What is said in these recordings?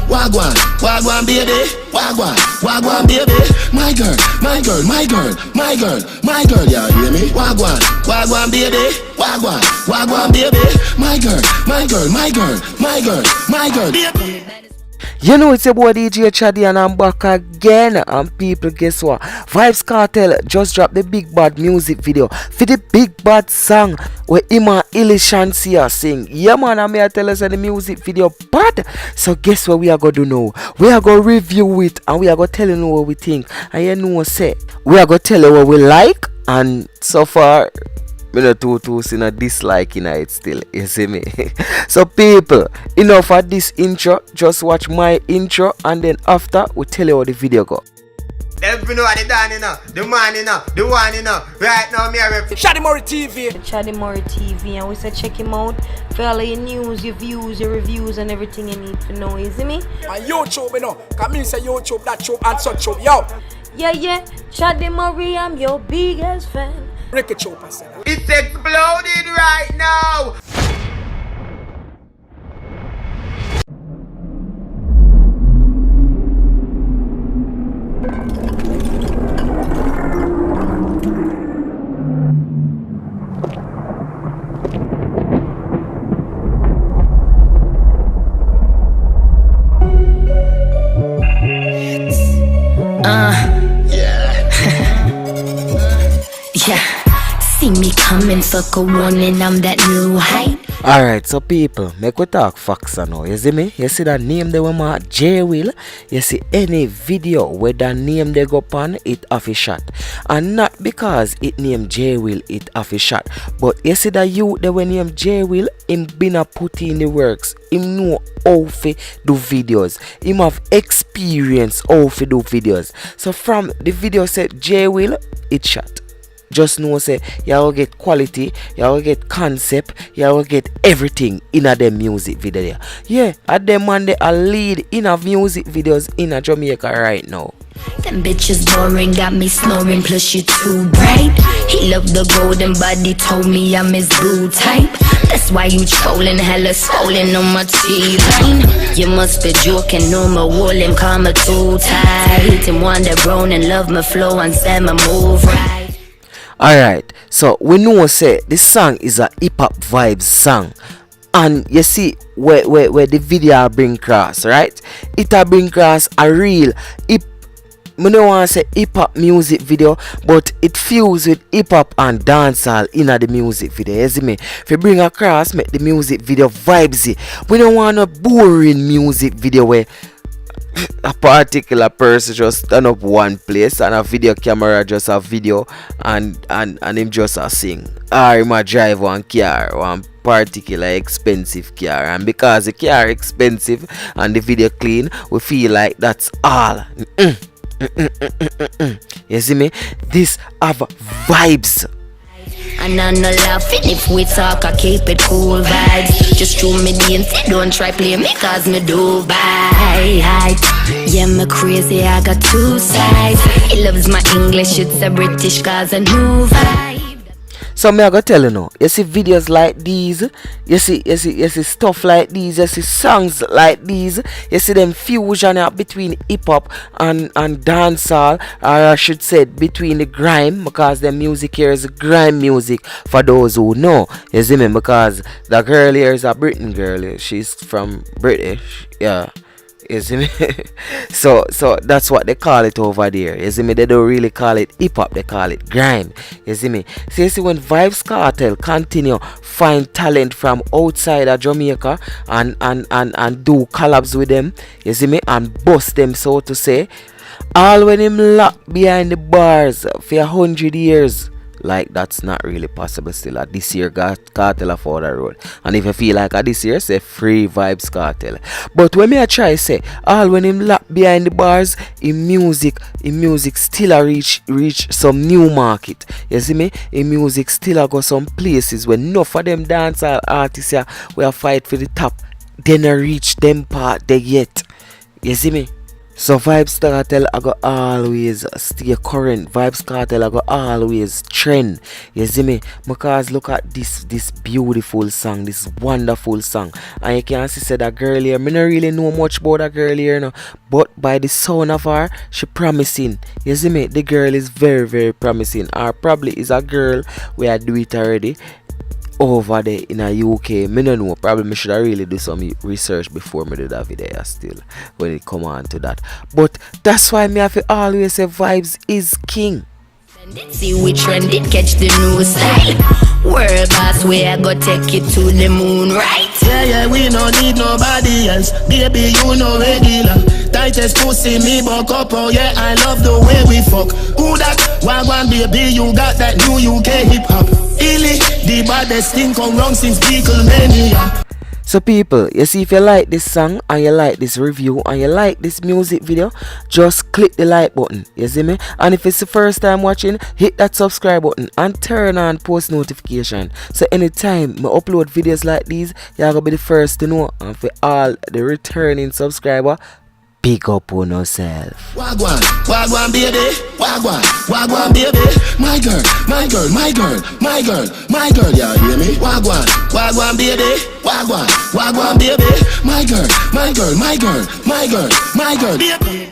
Wagwan, wagwan baby, wagwan, wagwan baby. My girl, my girl, my girl, my girl, my girl, you hear me? Wagwan, wagwan baby, wagwan, wagwan baby. My girl, my girl, my girl, my girl, my girl, baby. You know it's your boy DJ Chaddy and I'm back again. And people, guess what? Vybz Kartel just dropped the Big Bad music video for the Big Bad song where Ima Ilishansia sing. Yeah man, I'm here to tell us the music video bad. So guess what we are going to do now? We are going to review it and we are going to tell you what we think. And you know what say? We are going to tell you what we like, and so far me not too see a dislike in it still, you see me. So people, enough of this intro, just watch my intro and then after we tell you how the video go. Them know what they done, you know, the man, you know, the one, you know. Right now me are Shadi Mori TV. Shadi Mori TV, and we say check him out for all your news, your views, your reviews and everything you need to know, you see me? And YouTube, you know, come in say YouTube, that tube and such tube, yo. Yeah, Shadi Mori, I'm your biggest fan. Ricky Chopper said that. It's exploded right now. See me coming, fuck a warning, I'm that new hype. Alright, so people, make we talk facts now. You see me? You see that name they were J Will. You see any video where that name they go on, it off a shot. And not because it named J Will, it off a shot. But you see that you they were named J Will, him been a put in the works. Him know how to do videos. Him have experience how to do videos. So from the video said J Will, it shot. Just know say you will get quality, you will get concept, you will get everything in a them music video there. Yeah, at them man they are lead in a music videos in a Jamaica right now. Them bitches boring, got me snoring, plus you too bright. He loved the golden body, told me I'm his boo type. That's why you trolling, hella swollen on my T-line. You must be joking, no more wallin', call me too tight. Him wonder brown and love my flow and say my move right. Alright, so we know say this song is a hip hop vibes song. And you see where the video bring cross, right? It a bring cross a real hip. I don't want to say hip hop music video, but it fused with hip hop and dancehall in the music video. You see me? If you bring across, make the music video vibesy. We don't want a boring music video where a particular person just stand up one place and a video camera just a video and him just a sing, or him a drive one car, one particular expensive car, and because the car expensive and the video clean, we feel like that's all. You see me? This have vibes. And I'm not laughing if we talk, I keep it cool vibes. Just show me the intent, don't try play me cause me do bye. Yeah, me crazy, I got two sides. He loves my English, it's a British cause a new vibe. So me I go tell you now, you see videos like these, you see stuff like these, you see songs like these, you see them fusion between hip hop and dancehall, or I should say between the grime, because the music here is grime music for those who know. You see me? Because the girl here is a Britain girl, she's from British, yeah. You see me? so that's what they call it over there. You see me? They don't really call it hip hop, they call it grime. You see me? So you see, when Vybz Kartel continue find talent from outside of Jamaica and do collabs with them, you see me, and bust them, so to say, all when him locked behind the bars for 100 years. Like that's not really possible still. At this year Kartel for the road. And if you feel like at this year, say free Vybz Kartel. But when me I try say, all when him locked behind the bars, in music still a reach some new market. You see me? In music still a go some places where enough of them dancehall artists here we are fight for the top. Then I reach them part they yet. You see me? So Vybz Kartel I go always stay current. Vybz Kartel I go always trend. You see me? Because look at this beautiful song, this wonderful song. And you can see that girl here. Me not really know much about that girl here, no. But by the sound of her, she promising. You see me? The girl is very, very promising. Or probably is a girl where I do it already over there in a UK. Me no know. Probably me should really do some research before me do that video still when it come on to that. But that's why me have to always say Vybz is king. See we trend it, catch the news. Hey, world boss, where I go take you to the moon, right? Yeah, we no need nobody else. Baby, you know regular. Tightest pussy, me buck up, oh yeah, I love the way we fuck. Who that? Wagwan, baby, you got that new UK hip hop. Illy, the baddest thing come wrong since Beatlemania. So people, you see, if you like this song and you like this review and you like this music video, just click the like button, you see me? And if it's the first time watching, hit that subscribe button and turn on post notification. So anytime I upload videos like these, you're gonna be the first to know. And for all the returning subscriber, big up on yourself. Wagwan, wagwan baby, wagwan, wagwan baby. My girl, my girl, my girl, my girl, my girl, yeah, hear me? Wagwan, wagwan baby, wagwan, wagwan baby. My girl, my girl, my girl, my girl, my girl, baby.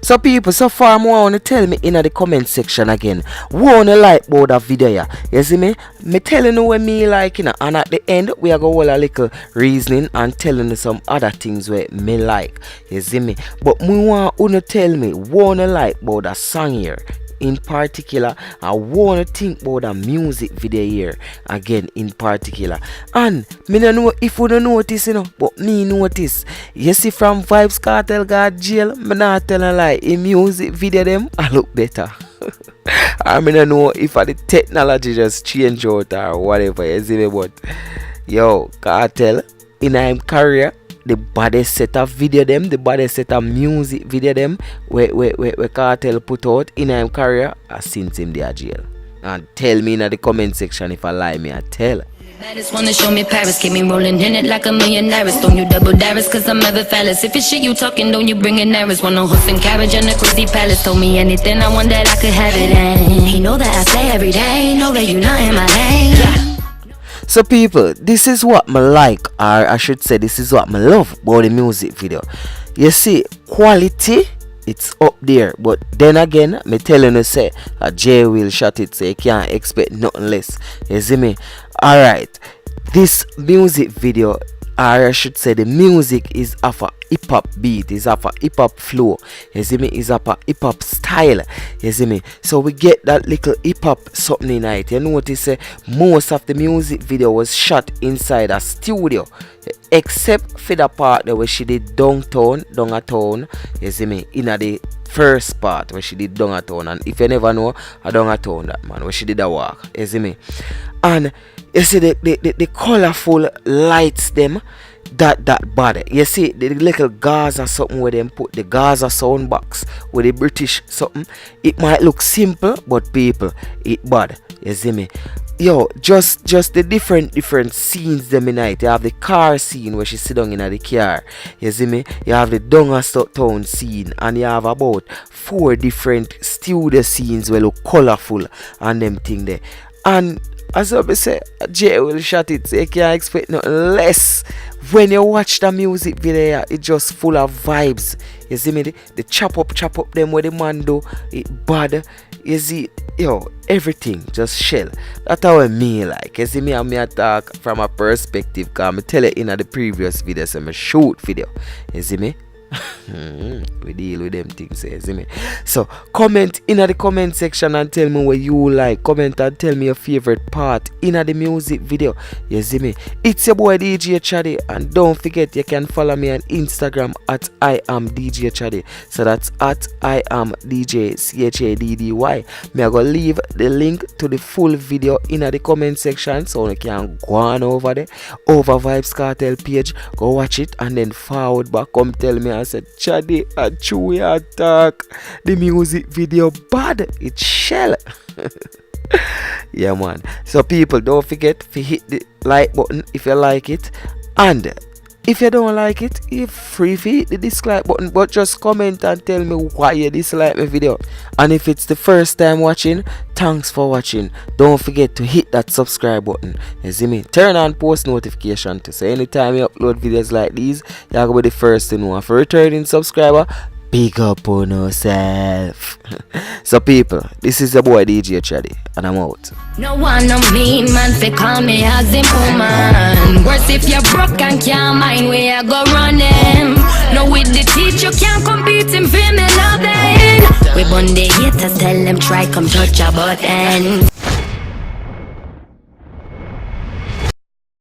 So people, so far more wanna tell me in the comment section again. Wanna like about that video yeah? You see me? Me telling you what me like, you know, and at the end we are gonna hold a little reasoning and telling you some other things where me like. You see me? But me want you to tell me wanna like about that song here. In particular, I wanna think about the music video here again in particular. And me don't know if you don't notice, you know, but me notice. You see, from Vybz Kartel got jail, me not tell a lie. In music video them, I look better. I mean, I don't know if the technology just change out or whatever. You see me, but yo, Kartel in his career, the baddest set of video them, the baddest set of music video them where Kartel put out in his career, I since him there jail. And tell me in the comment section if I lie, me I tell. I just wanna show me Paris, keep me rolling in it like a millionaire. Don't you double darius, cause I'm ever phallus. If it's shit you talking, don't you bring in errors. Want a horse and carriage and a crazy palace. Told me anything I want that I could have it. And he know that I say every day, know that you not in my lane. Yeah. So people, this is what me like, or I should say this is what me love about the music video. You see, quality, it's up there. But then again, me telling you say, a J will shot it, so you can't expect nothing less. You see me? Alright, this music video, or I should say the music is of a hip hop beat, is of a hip hop flow. You see me? Is of a hip hop style. You see me? So we get that little hip hop something in it. You notice most of the music video was shot inside a studio, except for the part where she did downtown. You see me? In the first part where she did downtown, and if you never know, a downtown that man where she did a walk. You see me? And you see the colorful lights them that bad. You see the little Gaza something where them put the Gaza sound box with the British something. It might look simple, but people, it bad. You see me? Yo, just the different scenes them in it. You have the car scene where she sit down in the car. You see me? You have the downtown scene, and you have about 4 different studio scenes where look colorful and them thing there. And as I say, Jay will shot it, so you can't expect nothing less. When you watch the music video, it's just full of vibes. You see me? The chop up them where the man do, it bad. You see, yo, everything just shell. That's how I mean like. You see me, and me attack from a perspective, cause I tell you in the previous video, so I shoot video. You see me? We deal with them things, you see me? So comment in the comment section and tell me what you like. Comment and tell me your favorite part in the music video. You see me? It's your boy DJ Chaddy, and don't forget you can follow me on Instagram at I am DJ Chaddy. So that's at I am DJ CHADDY. Me I go leave the link to the full video in the comment section, so you can go on over there, over Vybz Kartel page, go watch it, and then forward back come tell me I said Chaddy a chewy attack. The music video bad, it's shell. Yeah man. So people, don't forget to hit the like button if you like it, and If you don't like it, you're free to hit the dislike button, but just comment and tell me why you dislike my video. And if it's the first time watching, thanks for watching. Don't forget to hit that subscribe button. You see me? Turn on post notification to say anytime you upload videos like these, you're gonna be the first to know. And for returning subscriber, big up on yourself. So people, this is your boy DJ Chaddy, and I'm out. No one no mean man fi call me as him woman. Worse if you're broke and can't mind where you go running. No with the teach you can't compete him for me loving. We bun the haters tell them try come touch a button.